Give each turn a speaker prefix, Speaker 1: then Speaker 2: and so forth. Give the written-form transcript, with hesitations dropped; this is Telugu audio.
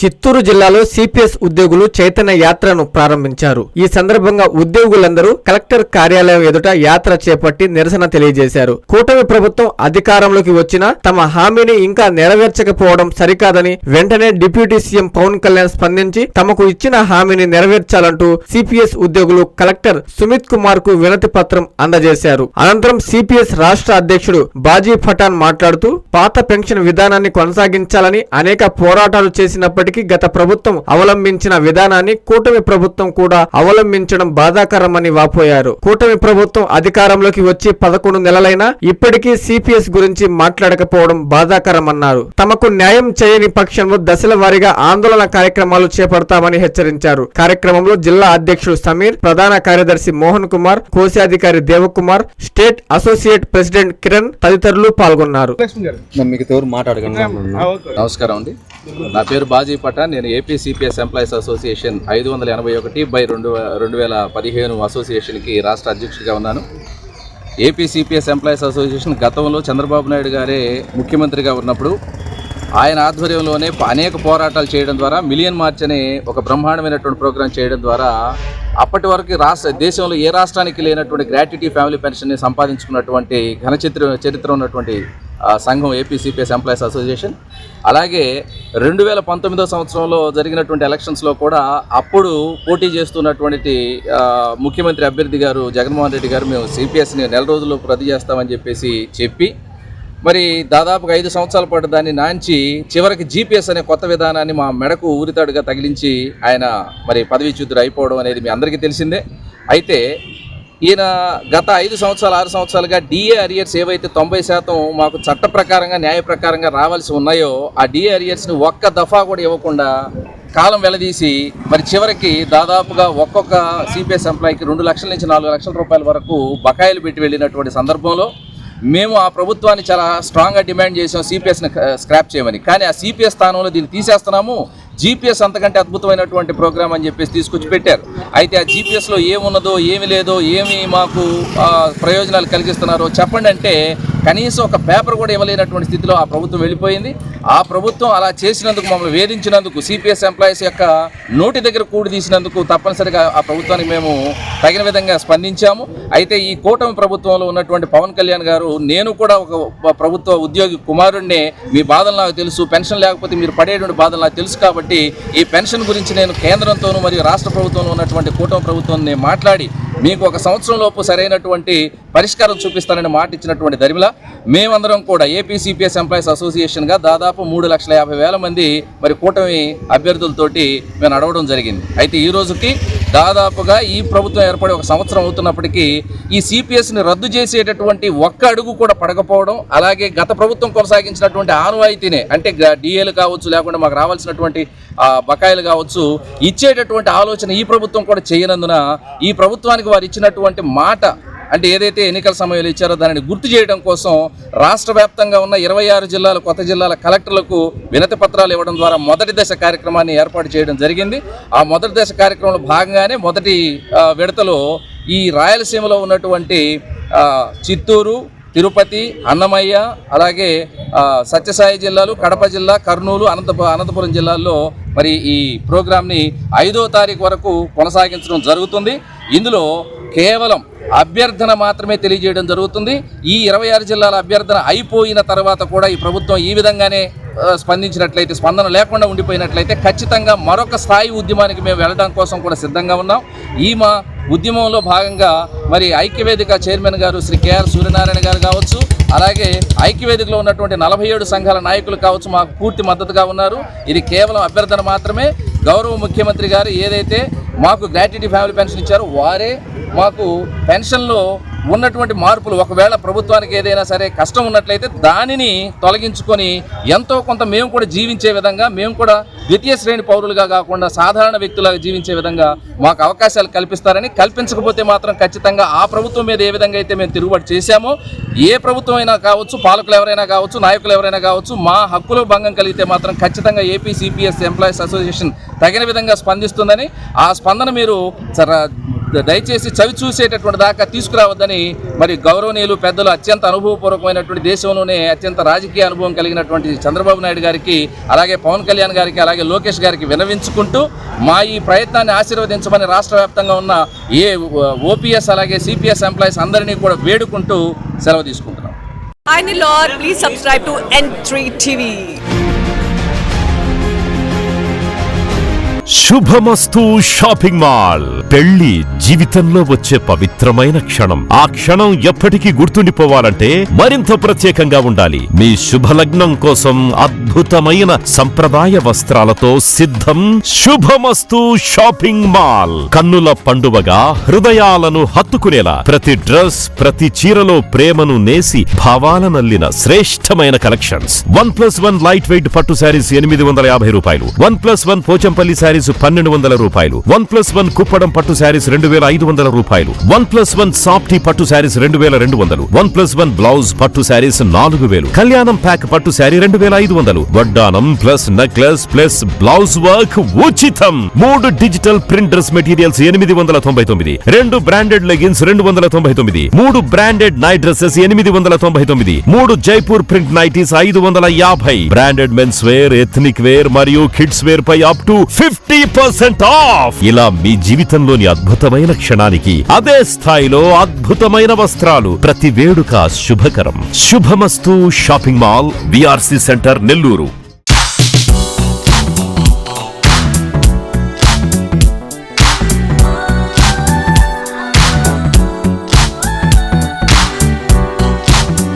Speaker 1: చిత్తూరు జిల్లాలో సిపిఎస్ ఉద్యోగులు చైతన్య యాత్రను ప్రారంభించారు. ఈ సందర్భంగా ఉద్యోగులందరూ కలెక్టర్ కార్యాలయం ఎదుట యాత్ర చేపట్టి నిరసన తెలియజేశారు. కూటమి ప్రభుత్వం అధికారంలోకి వచ్చినా తమ హామీని ఇంకా నెరవేర్చకపోవడం సరికాదని వెంటనే డిప్యూటీ సీఎం పవన్ కళ్యాణ్ స్పందించి తమకు ఇచ్చిన హామీని నెరవేర్చాలంటూ సిపిఎస్ ఉద్యోగులు కలెక్టర్ సుమిత్ కుమార్ కు వినతి పత్రం అందజేశారు. అనంతరం సిపిఎస్ రాష్ట్ర అధ్యక్షుడు బాజీ పఠాన్ మాట్లాడుతూ పాత పెన్షన్ విధానాన్ని కొనసాగించాలని అనేక పోరాటాలు చేసినప్పటికీ గత ప్రభుత్వం అవలంబించిన విధానాన్ని కూటమి ప్రభుత్వం కూడా అవలంబించడం బాధాకరమని వాపోయారు. కూటమి ప్రభుత్వం అధికారంలోకి వచ్చి 11 నెలలైనా ఇప్పటికీ సిపిఎస్ గురించి మాట్లాడకపోవడం బాధాకరమన్నారు. తమకు న్యాయం చేయని పక్షంలో దశల వారీగా ఆందోళన కార్యక్రమాలు చేపడతామని హెచ్చరించారు. కార్యక్రమంలో జిల్లా అధ్యక్షుడు సమీర్, ప్రధాన కార్యదర్శి మోహన్ కుమార్, కోశాధికారి Devakumar, state associate president Kiran తదితరులు పాల్గొన్నారు.
Speaker 2: నమస్కారం అండి, నా పేరు బాజీ పఠాన్. నేను ఏపీ సిపిఎస్ ఎంప్లాయీస్ అసోసియేషన్ 581/2015 అసోసియేషన్కి రాష్ట్ర అధ్యక్షుడిగా ఉన్నాను. ఏపీ సిపిఎస్ ఎంప్లాయీస్ అసోసియేషన్ గతంలో చంద్రబాబు నాయుడు గారే ముఖ్యమంత్రిగా ఉన్నప్పుడు ఆయన ఆధ్వర్యంలోనే అనేక పోరాటాలు చేయడం ద్వారా మిలియన్ మార్చ్ అనే ఒక బ్రహ్మాండమైనటువంటి ప్రోగ్రాం చేయడం ద్వారా అప్పటి వరకు దేశంలో ఏ రాష్ట్రానికి లేనటువంటి గ్రాట్యుటీ ఫ్యామిలీ పెన్షన్ని సంపాదించుకున్నటువంటి చరిత్ర ఉన్నటువంటి సంఘం ఏపీ సిపిఎస్ ఎంప్లాయీస్ అసోసియేషన్. అలాగే 2019 సంవత్సరంలో జరిగినటువంటి ఎలక్షన్స్లో కూడా అప్పుడు పోటీ చేస్తున్నటువంటి ముఖ్యమంత్రి అభ్యర్థి గారు జగన్మోహన్ రెడ్డి గారు మేము సిపిఎస్ని నెల రోజుల్లో రద్దు చేస్తామని చెప్పి మరి దాదాపుగా 5 సంవత్సరాల పాటు దాన్ని నాంచి చివరికి జీపీఎస్ అనే కొత్త విధానాన్ని మా మెడకు ఊరితాడుగా తగిలించి ఆయన మరి పదవీచ్యుతుడు అయిపోవడం అనేది మీ అందరికీ తెలిసిందే. అయితే ఈయన గత 5 సంవత్సరాలు 6 సంవత్సరాలుగా డిఏ అరియర్స్ ఏవైతే 90% మాకు చట్ట ప్రకారంగా న్యాయ ప్రకారంగా రావాల్సి ఉన్నాయో ఆ డిఏ అరియర్స్ని ఒక్క దఫా కూడా ఇవ్వకుండా కాలం వెలదీసి మరి చివరికి దాదాపుగా ఒక్కొక్క సిపిఎస్ ఎంప్లాయీకి 2 లక్షల నుంచి 4 లక్షల రూపాయల వరకు బకాయిలు పెట్టి వెళ్ళినటువంటి సందర్భంలో మేము ఆ ప్రభుత్వాన్ని చాలా స్ట్రాంగ్గా డిమాండ్ చేసాం సిపిఎస్ని స్క్రాప్ చేయమని. కానీ ఆ సిపిఎస్ స్థానంలో దీన్ని తీసేస్తున్నాము, జీపీఎస్ అంతకంటే అద్భుతమైనటువంటి ప్రోగ్రామ్ అని చెప్పేసి తీసుకొచ్చి పెట్టారు. అయితే ఆ జీపీఎస్లో ఏమున్నదో ఏమి లేదో ఏమి మాకు ప్రయోజనాలు కలిగిస్తున్నారో చెప్పండి అంటే కనీసం ఒక పేపర్ కూడా ఇవ్వలేనటువంటి స్థితిలో ఆ ప్రభుత్వం వెళ్ళిపోయింది. ఆ ప్రభుత్వం అలా చేసినందుకు, మమ్మల్ని వేధించినందుకు, సిపిఎస్ ఎంప్లాయీస్ యొక్క నోటి దగ్గర కూడి తీసినందుకు తప్పనిసరిగా ఆ ప్రభుత్వానికి మేము తగిన విధంగా స్పందించాము. అయితే ఈ కూటమి ప్రభుత్వంలో ఉన్నటువంటి పవన్ కళ్యాణ్ గారు, నేను కూడా ఒక ప్రభుత్వ ఉద్యోగి కుమారుడినే, మీ బాధలు నాకు తెలుసు, పెన్షన్ లేకపోతే మీరు పడేటువంటి బాధలు నాకు తెలుసు కాబట్టి ఈ పెన్షన్ గురించి నేను కేంద్రంతోనూ మరియు రాష్ట్ర ప్రభుత్వంలో ఉన్నటువంటి కూటమి ప్రభుత్వం మాట్లాడి మీకు 1 సంవత్సరం లోపు సరైనటువంటి పరిష్కారం చూపిస్తానని మాట ఇచ్చినటువంటి దరిమిలా మేమందరం కూడా ఏపీ సిపిఎస్ ఎంప్లాయీస్ అసోసియేషన్గా దాదాపు 3,50,000 మంది మరి కూటమి అభ్యర్థులతోటి మేము నడవడం జరిగింది. అయితే ఈ రోజుకి దాదాపుగా ఈ ప్రభుత్వం ఏర్పడి 1 సంవత్సరం అవుతున్నప్పటికీ ఈ సిపిఎస్ని రద్దు చేసేటటువంటి ఒక్క అడుగు కూడా పడకపోవడం, అలాగే గత ప్రభుత్వం కొనసాగించినటువంటి ఆనవాయితీనే అంటే డిఏలు కావచ్చు, లేకుండా మాకు రావాల్సినటువంటి బకాయిలు కావచ్చు ఇచ్చేటటువంటి ఆలోచన ఈ ప్రభుత్వం కూడా చేయనందున ఈ ప్రభుత్వానికి వారు ఇచ్చినటువంటి మాట అంటే ఏదైతే ఎన్నికల సమయంలో ఇచ్చారో దానిని గుర్తు చేయడం కోసం రాష్ట్ర వ్యాప్తంగా ఉన్న 26 జిల్లాల కొత్త జిల్లాల కలెక్టర్లకు వినతి పత్రాలు ఇవ్వడం ద్వారా మొదటి దశ కార్యక్రమాన్ని ఏర్పాటు చేయడం జరిగింది. ఆ మొదటి దశ కార్యక్రమంలో భాగంగానే మొదటి విడతలో ఈ రాయలసీమలో ఉన్నటువంటి చిత్తూరు, తిరుపతి, అన్నమయ్య, అలాగే సత్యసాయి జిల్లాలు, కడప జిల్లా, కర్నూలు, అనంతపురం జిల్లాల్లో మరి ఈ ప్రోగ్రామ్ని 5వ తారీఖు వరకు కొనసాగించడం జరుగుతుంది. ఇందులో కేవలం అభ్యర్థన మాత్రమే తెలియజేయడం జరుగుతుంది. ఈ 26 జిల్లాల అభ్యర్థన అయిపోయిన తర్వాత కూడా ఈ ప్రభుత్వం ఈ విధంగానే స్పందించినట్లయితే, స్పందన లేకుండా ఉండిపోయినట్లయితే ఖచ్చితంగా మరొక స్థాయి ఉద్యమానికి మేము వెళ్ళడం కోసం కూడా సిద్ధంగా ఉన్నాం. మా ఉద్యమంలో భాగంగా మరి ఐక్యవేదిక చైర్మన్ గారు శ్రీ కేఆర్ సూర్యనారాయణ గారు కావచ్చు, అలాగే ఐక్యవేదికలో ఉన్నటువంటి 47 సంఘాల నాయకులు కావచ్చు మాకు పూర్తి మద్దతుగా ఉన్నారు. ఇది కేవలం అభ్యర్థన మాత్రమే. గౌరవ ముఖ్యమంత్రి గారు ఏదైతే మాకు గ్రాట్యుటీ ఫ్యామిలీ పెన్షన్ ఇచ్చారో వారే మాకు పెన్షన్లో ఉన్నటువంటి మార్పులు, ఒకవేళ ప్రభుత్వానికి ఏదైనా సరే కష్టం ఉన్నట్లయితే దానిని తొలగించుకొని ఎంతో కొంత మేము కూడా జీవించే విధంగా, మేము కూడా ద్వితీయ శ్రేణి పౌరులుగా కాకుండా సాధారణ వ్యక్తులుగా జీవించే విధంగా మాకు అవకాశాలు కల్పిస్తారని, కల్పించకపోతే మాత్రం ఖచ్చితంగా ఆ ప్రభుత్వం మీద ఏ విధంగా అయితే మేము తిరుగుబాటు చేశామో, ఏ ప్రభుత్వం అయినా కావచ్చు, పాలకులు ఎవరైనా కావచ్చు, నాయకులు ఎవరైనా కావచ్చు, మా హక్కులు భంగం కలిగితే మాత్రం ఖచ్చితంగా ఏపీ సిపిఎస్ ఎంప్లాయీస్ అసోసియేషన్ తగిన విధంగా స్పందిస్తుందని, ఆ స్పందన మీరు దయచేసి చవి చూసేటటువంటి దాకా తీసుకురావద్దని మరి గౌరవనీయులు పెద్దలు అత్యంత అనుభవపూర్వకమైనటువంటి దేశంలోనే అత్యంత రాజకీయ అనుభవం కలిగినటువంటి చంద్రబాబు నాయుడు గారికి, అలాగే పవన్ కళ్యాణ్ గారికి, అలాగే లోకేష్ గారికి విన్నవించుకుంటూ మా ఈ ప్రయత్నాన్ని ఆశీర్వదించమని రాష్ట్ర వ్యాప్తంగా ఉన్న ఓపీఎస్ అలాగే సిపిఎస్ ఎంప్లాయీస్ అందరినీ కూడా వేడుకుంటూ సెలవు తీసుకుంటున్నాం.
Speaker 3: Hi Nilor, please subscribe to N3 TV.
Speaker 4: Subhamastu shopping mall. పెళ్లి జీవితంలో వచ్చే పవిత్రమైన క్షణం. ఆ క్షణం ఎప్పటికీ గుర్తుండిపోవాలంటే మరింత ప్రత్యేకంగా ఉండాలి. మీ శుభలగ్నం కోసం అద్భుతమైన సంప్రదాయ వస్త్రాలతో సిద్ధం శుభమస్తు షాపింగ్ మాల్. కన్నుల పండువగా హృదయాలను హత్తుకునేలా ప్రతి డ్రెస్, ప్రతి చీరలో ప్రేమను నేసి భావాలనల్లిన శ్రేష్టమైన కలెక్షన్స్. 1+1 లైట్ వెయిట్ పట్టు శారీస్ 850 రూపాయలు, 1+1 పోచంపల్లి శారీస్ 1200 రూపాయలు, 1+1 కుప్పడం పట్టు శారీస్ 2500 రూపాయలు, 1+1 సాఫ్టీ పట్టు శారీస్ 2200, 1+1 బ్లౌజ్ పట్టు శారీస్ 4000, కళ్యాణం ప్యాక్ పట్టు శారీ 2500, వడ్డానం plus necklace plus blouse work ఉచితం. 3 digital print dress materials 899, 2 branded leggings 299, 3 branded night dresses 899, 3 Jaipur print nighties 550, branded mens wear, ethnic wear మరియు కిడ్స్ వేర్ పై అప్ టు 50% ఆఫ్. ఇలా మీ జీవితంలోని అద్భుతమైన క్షణానికి అదే స్థాయిలో అద్భుతమైన వస్త్రాలు. ప్రతి వేడుక శుభకరం. శుభమస్తు shopping mall, VRC centre, Nellore.